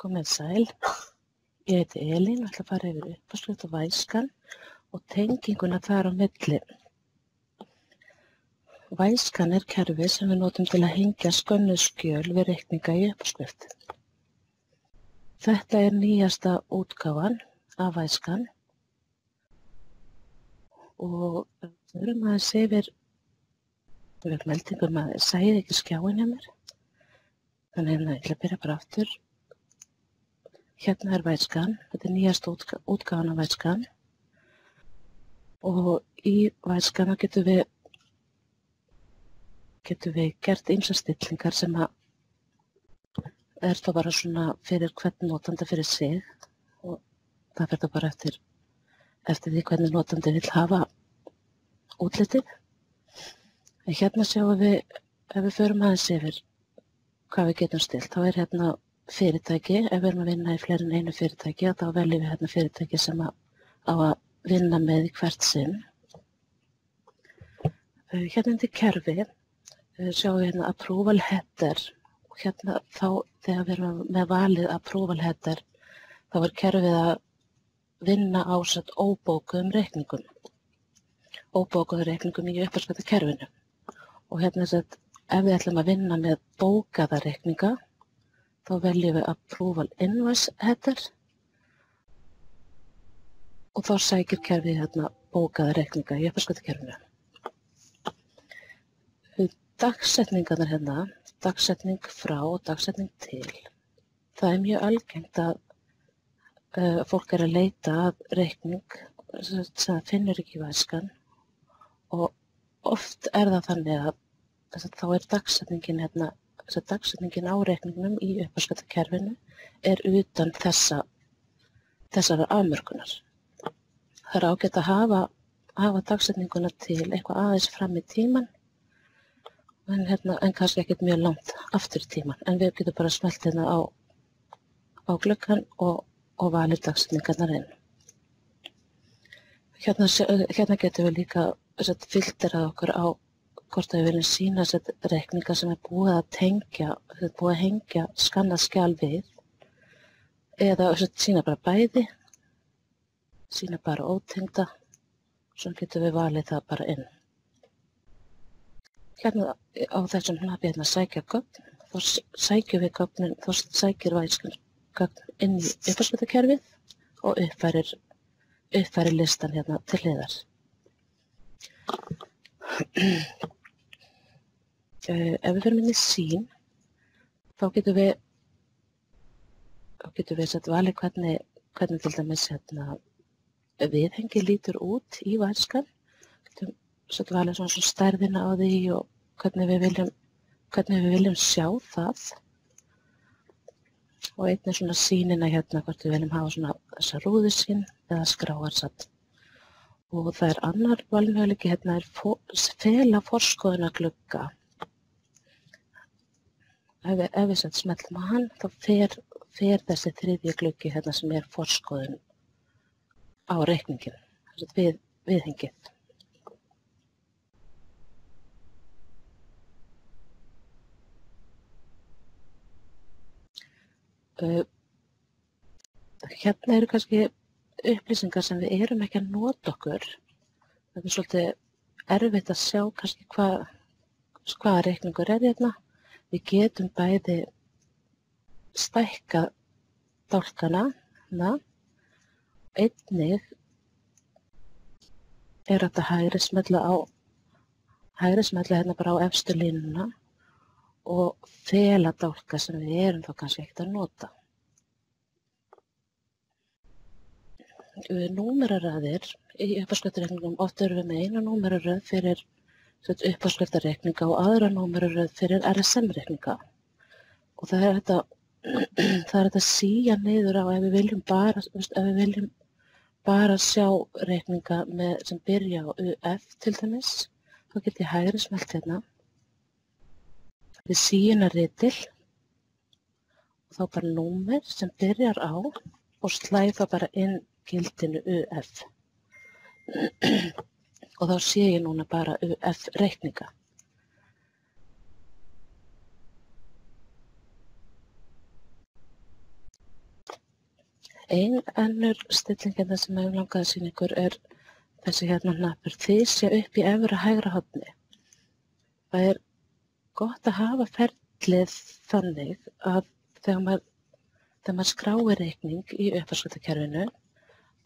Komið sæl. Ég heiti Elín og ætla að fara yfir uppáskrift og væskan og tenginguna þar á milli. Væskan er kerfi sem við notum til að hengja skönnuð skjöl við reikninga í uppáskrift. Þetta er nýjasta útgáfan af væskan og við erum aðeins yfir meldingum að sæði ekki skjáin hjá mér. Þannig að ég ætla að byrja bara aftur. Hérna er væskan, þetta er nýjasta útgáfan af væskan og í væskana getum við gert ýmsar stillingar sem að er þá bara svona fyrir hvern notandi fyrir sig og það fer þá bara eftir því hvernig notandi vill hafa útlitið. En hérna sjáum við, ef við förum aðeins yfir hvað við getum stilt, þá er hérna fyrirtæki, ef við erum að vinna í fleiri en einu fyrirtæki, þá veljum við hérna fyrirtæki sem á að vinna með í hvert sinn. Hérna undir kerfi sjáum við hérna approval header og hérna þá þegar við erum með valið approval header þá er kerfið að vinna á óbókuðum reikningum. Óbókuðum reikningum í uppáskrifarkerfinu. Og hérna ef við ætlum að vinna með bókaða reikninga þá veljum við approval invoice header og þá sækir kerfið hérna bókaða reikninga í uppáskrifarkerfinu. Dagsetningarnar hérna, dagsetning frá og dagsetning til. Það er mjög algengt að fólk er að leita að reikning sem það finnur ekki í væskan og oft er það þannig að þá er dagsetningin hérna, dagsetningin á reikningnum í uppáskrifarkerfinu er utan þessara afmörkunar. Það er ágætt að hafa dagsetninguna til eitthvað aðeins fram í tíman en kannski ekkert mjög langt aftur í tíman. En við getum bara smellt hérna á gluggann og valið dagsetningarnar inn. Hérna getum við líka filterað okkur á hvort við viljum sýna reikninga sem er búið að hengja skannað skjal við eða sýna bara bæði, sýna bara ótengda, svo getum við valið það bara inn. Hérna á þessum hnappi hérna sækja gögn, þá sækjum við gögnin, þá sækir væskan gögn inn í uppáskrifarkerfið og uppfærir listan hérna til hliðar. Ef við förum inn í sýn, þá getum við valið hvernig til dæmis viðhengi lítur út í væskan. Getum valið svona stærðina á því og hvernig við viljum sjá það. Og einnig svona sýnina hérna hvort við viljum hafa svona þessa rúðusýn eða skráarsafn. Og það er annar valmöguleiki hérna er fela forskoðunarglugga. Ef við smellum á hann, þá fer þessi þriðji gluggi hérna sem er forskoðun á reikningin, viðhengið. Hérna eru kannski upplýsingar sem við erum ekki að nota okkur. Það er svolítið erfitt að sjá kannski hvaða reikningur er hérna. Við getum bæði stækkað dálkana, einnig er hægt að hægri smella hérna bara á efstu línuna og fela dálka sem við erum þá kannski ekkert að nota. Númeraraðir í uppáskriftarreikningum, oft erum við með eina númeraröð fyrir uppáskriftarreikninga og aðra númeraröð fyrir RSM-reikninga. Og það er hægt að síja niður á ef við viljum bara sjá reikninga sem byrja á UF til dæmis, þá get ég hægri smellt hérna. Við síjunarritil og þá bara númer sem byrjar á og slæði þá bara inn gildinu UF. Og þá sé ég núna bara UF reikninga. Ein önnur stilling hérna sem ég langaði að sýna ykkur þessi hérna hnappur, þysja upp í efra hægra horni. Það er gott að hafa ferlið þannig að þegar maður skráir reikning í uppafskriftarkerfinu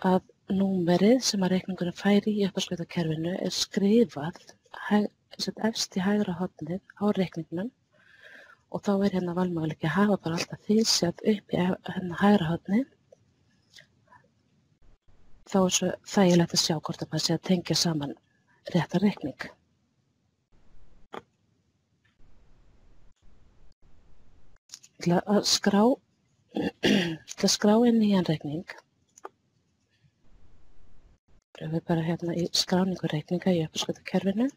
að númerið sem að reikningurinn fær í uppafskriftarkerfinu er skrifað efst í hægra hornið á reikningnum og þá er hérna valmöguleiki að hafa bara alltaf þysjað upp í hérna hægra hornið. Þá er svo þægilegt að sjá hvort að maður sé að tengja saman rétta reikning. Til að skrá inn nýjan reikning erum við bara hérna í skráningu reikninga í uppafskriftarkerfinu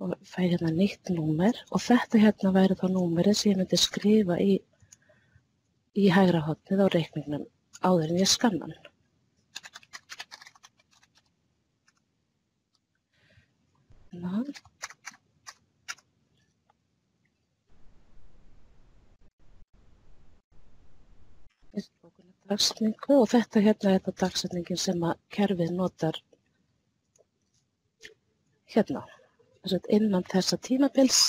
og fæ hérna nýtt númer og þetta hérna væri þá númerið sem ég myndi skrifa í hægra hornið á reikningnum áður en ég skanna hann. Dagsetningu og þetta hérna er þetta dagsetningin sem að kerfið notar hérna. Þess að innan þessa tímabils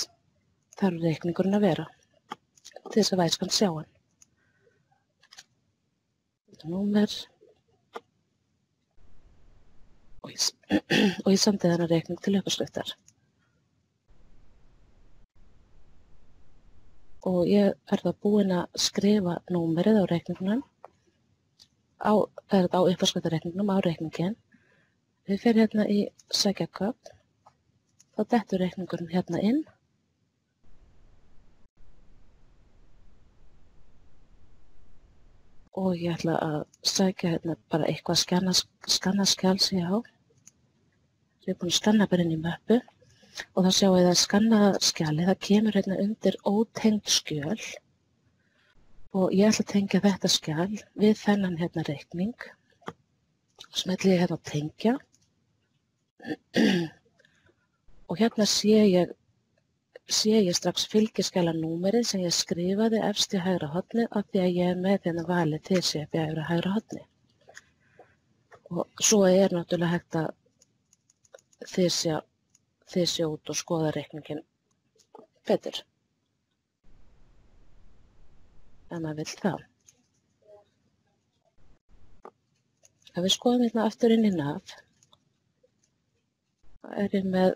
þarf reikningurinn að vera til þess að væskan sjá hann. Þetta númer og ég sendi þennan reikning til uppafskriftar. Og ég þá búin að skrifa númerið á reikningunum á uppafskriftarreikningnum á reikningin. Við fyrir hérna í sækja gögn, þá dettur reikningurinn hérna inn. Og ég ætla að sækja hérna bara eitthvað skanna skjal sem ég á. Ég er búin að skanna bara inn í möppu og þá sjáum við að skanna skjalið, það kemur hérna undir ótengd skjöl. Og ég ætla að tengja þetta skjal við þennan hérna reikning. Smelli ég hérna tengja. Og hérna sé ég strax fylgiskjalanúmerið sem ég skrifaði efst í hægra hornið af því að ég er með hérna valið þysja upp í hægra hornið. Og svo er náttúrulega hægt að þysja út og skoða reikningin betur. Ef maður vill það. Ef við skoðum hérna aftur inn í NAV, þá er ég með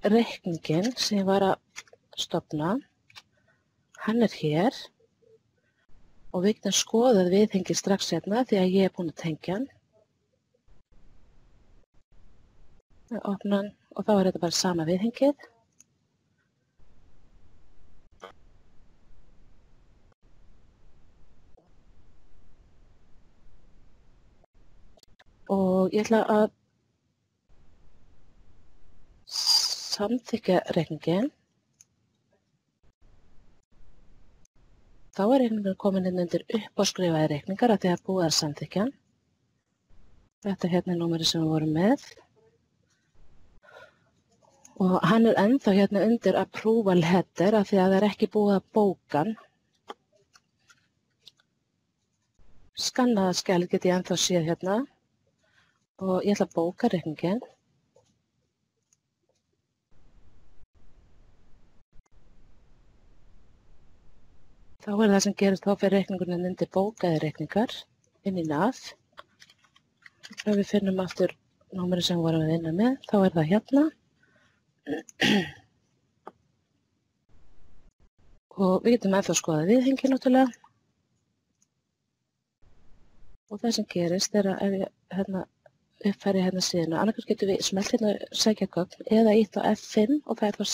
reikningin sem ég var að stofna. Hann er hér og við getum skoðað viðhengið strax hérna því að ég er búin að tengja hann. Ég opna hann og þá er þetta bara sama viðhengið. Og ég ætla að samþykkja reikningin. Þá er reikningin komin inn undir uppáskrifaði reikningar að því að búið að samþykkja. Þetta hérna er númerið sem við vorum með. Og hann er ennþá hérna undir approval header af því að það er ekki búið að bóka hann. Skannaða skjalið get ég ennþá séð hérna. Og ég ætla að bóka reikningin. Þá er það sem gerist, þá fer reikningurinn undir bókaði reikningar inn í NAV. Ef við finnum aftur númerið sem við vorum að vinna með, þá er það hérna. Og við getum ennþá skoðað viðhengi náttúrulega. Og það sem gerist er að ef ég uppfæri hérna síðan, annarkvæmst getum við smellt hérna sækja gögn eða ítt á F5 og það er þá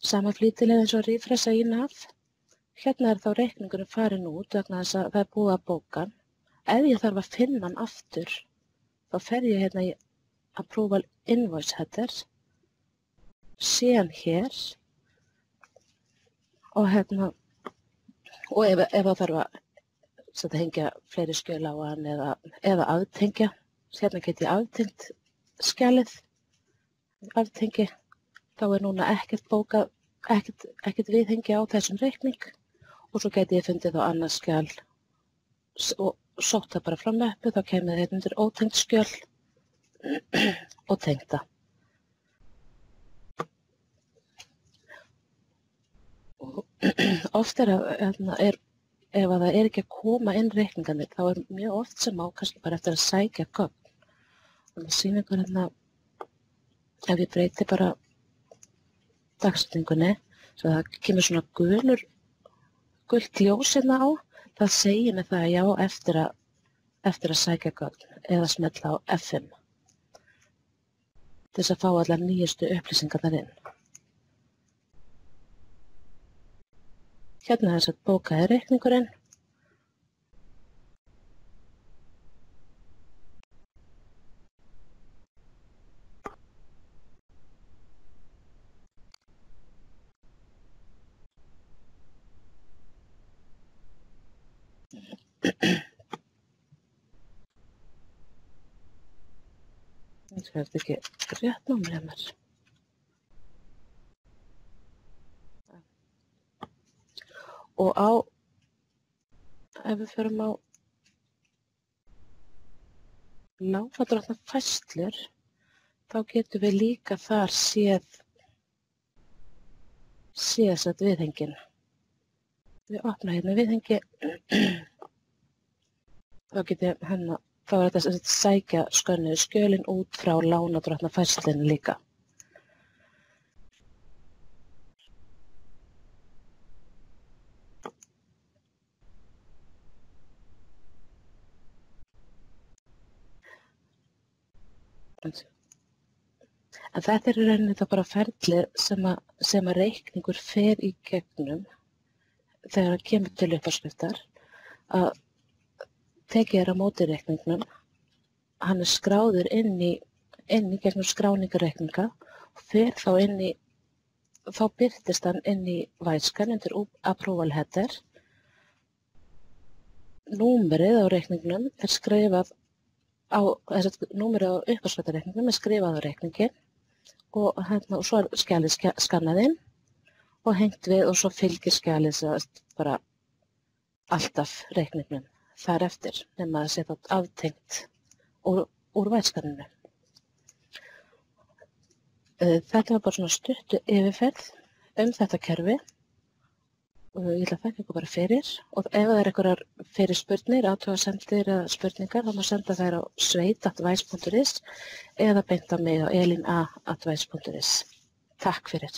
sama flýtilega eins og að refresha í NAV. Hérna er þá reikningurinn farin út vegna þess að það er búið að bóka hann. Ef ég þarf að finna hann aftur, þá fer ég hérna í Approval Invoice Header, sé hann hér og hérna, og ef það þarf að hengja fleiri skjöl á hann eða aftengja, hérna get ég aftengt skjalið, aftengi, þá er núna ekkert bókað, ekkert viðhengi á þessum reikning og svo gæti ég fundið þá annað skjal og sótt það bara frá möppu, þá kemur þetta undir ótengd skjöl og tengda. Og oft ef að það ekki að koma inn reikningarnir, þá mjög oft sem kannski bara eftir að sækja gögn. Og það sýnir ykkur ef ég breyti bara dagsetningunni, svo það kemur svona gult ljós á, það segir mér það já eftir að sækja gögn eða smella á F5 til þess að fá allar nýjustu upplýsingarnar inn. Hérna þess að bókaði reikningurinn. Það er ekki rétt númer hjá mér. Og ef við förum á lánadrottna færslur, þá getum við líka þar séð satt viðhengin. Við opna hérna viðhengi, þá er þetta að sækja skönnuðu skjölin út frá lánadrottna færslunni líka. En þetta í rauninni þá bara ferli sem að reikningur fer í gegnum þegar það kemur til uppáskriftar, að tekið á móti reikningnum, hann skráður inn í gegnum skráningarreikninga og fer þá birtist hann inn í væskan undir approval header. Númerið á reikningnum skrifað númerið á uppáskriftarreikningnum skrifað á reikningin og svo skjalið skannað inn og hengt við og svo fylgir skjalið bara alltaf reikningnum þar eftir, nema að setja aftengt úr væskaninu. Þetta var bara svona stuttu yfirferð þetta kerfi og ég ætla að þakka ykkur bara fyrir og ef það einhverjar fyrirspurnir, athugasemdir eða spurningar þá má senda þær á sveit@vice.is eða beint á mig á elina@vice.is. Takk fyrir.